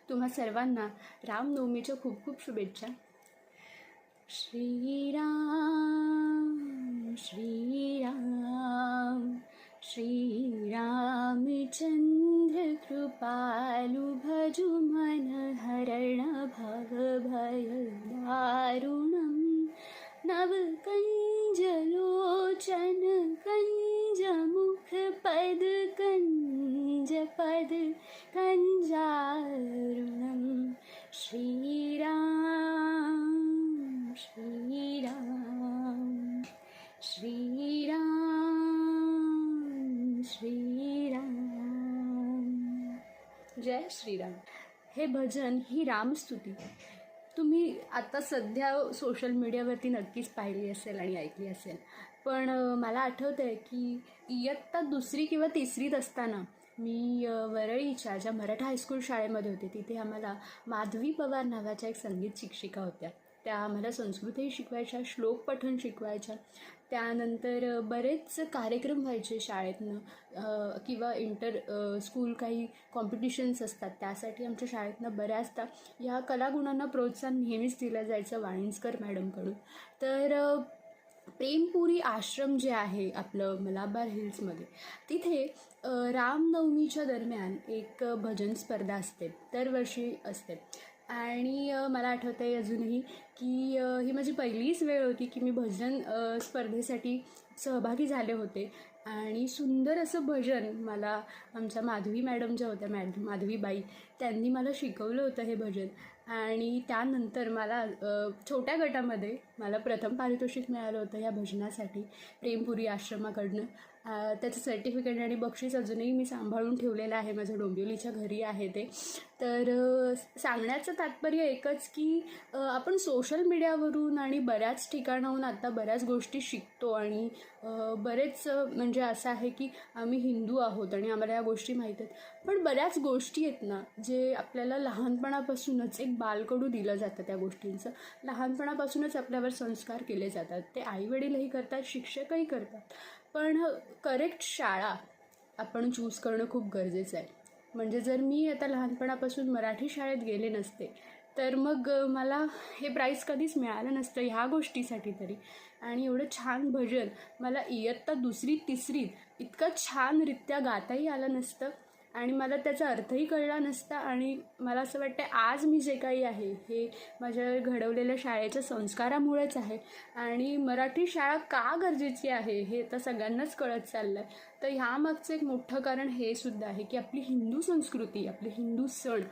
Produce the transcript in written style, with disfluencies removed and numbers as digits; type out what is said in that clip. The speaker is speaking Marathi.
तुम्हा सर्वांना रामनवमीच्या खूप खूप शुभेच्छा. श्रीराम श्रीराम श्रीरामचंद्र कृपालु भजु मन हरण भव भय दारुणम् नवकंज लोचन कंज मुख पद कंज पद कंजारुणम् श्रीराम श्रीराम श्रीराम श्रीराम. जय श्रीराम. हे भजन, ही रामस्तुती तुम्ही आता सध्या सोशल मीडियावरती नक्कीच पाहिली असेल आणि ऐकली असेल. पण मला आठवतं आहे की इयत्ता 2री किंवा 3रीत असताना मी वरळीच्या ज्या मराठा हायस्कूल शाळेमध्ये होते, तिथे आम्हाला माधवी पवार नावाच्या एक संगीत शिक्षिका होत्या. त्या आम्हाला संस्कृतही शिकवायच्या, श्लोक पठण शिकवायच्या. त्यानंतर बरेच कार्यक्रम व्हायचे शाळेतनं किंवा इंटर स्कूल काही कॉम्पिटिशन्स असतात, त्यासाठी आमच्या शाळेतनं बऱ्याचदा या कलागुणांना प्रोत्साहन नेहमीच दिलं जायचं वाळिंजकर मॅडमकडून. तर प्रेमपुरी आश्रम जे आहे आपलं मलाबार हिल्समध्ये, तिथे रामनवमीच्या दरम्यान एक भजन स्पर्धा असते, दरवर्षी असते. आणि मला आठवतं आहे अजूनही की ही माझी पहिलीच वेळ होती की मी भजन स्पर्धेसाठी सहभागी झाले होते. आणि सुंदर असं भजन मला आमच्या माधवी मॅडम ज्या होत्या, माधवीबाई, त्यांनी मला शिकवलं होतं हे भजन. आणि त्यानंतर मला छोट्या गटामध्ये मला प्रथम पारितोषिक मिळालं होतं या भजनासाठी प्रेमपुरी आश्रमाकडनं. त्याचं सर्टिफिकेट आणि बक्षीस अजूनही मी सांभाळून ठेवलेलं आहे, माझ्या डोंबिवलीच्या घरी आहे ते. तर सांगण्याचं तात्पर्य एकच की आपण सोशल मीडियावरून आणि बऱ्याच ठिकाणाहून आता बऱ्याच गोष्टी शिकतो आणि बरेच म्हणजे असं आहे की आम्ही हिंदू आहोत आणि आम्हाला या गोष्टी माहीत आहेत. पण बऱ्याच गोष्टी आहेत ना, जे आपल्याला लहानपणापासूनच एक बालकडू दिलं जातं, त्या गोष्टींचं लहानपणापासूनच आपल्यावर संस्कार केले जातात. ते आईवडीलही करतात, शिक्षकही करतात. पण करेक्ट शाळा आपण चूज करणं खूप गरजेचं आहे. म्हणजे जर मी आता लहानपणापासून मराठी शाळेत गेले नसते तर मग मला हे प्राईज कधीच मिळालं नसतं ह्या गोष्टीसाठी तरी. आणि एवढं छान भजन मला इयत्ता 2री 3रीत इतकं छानरित्या गाताही आलं नसतं आणि मला त्याचा अर्थही कळला नसता. आणि मला असं वाटतं आज मी जे काही आहे हे माझ्या घडवलेल्या शाळेच्या संस्कारामुळेच आहे. आणि मराठी शाळा का गरजेची आहे हे आता सगळ्यांनाच कळत चाललं आहे. तर ह्यामागचं एक मोठं कारण हे सुद्धा आहे की आपली हिंदू संस्कृती, आपले हिंदू सण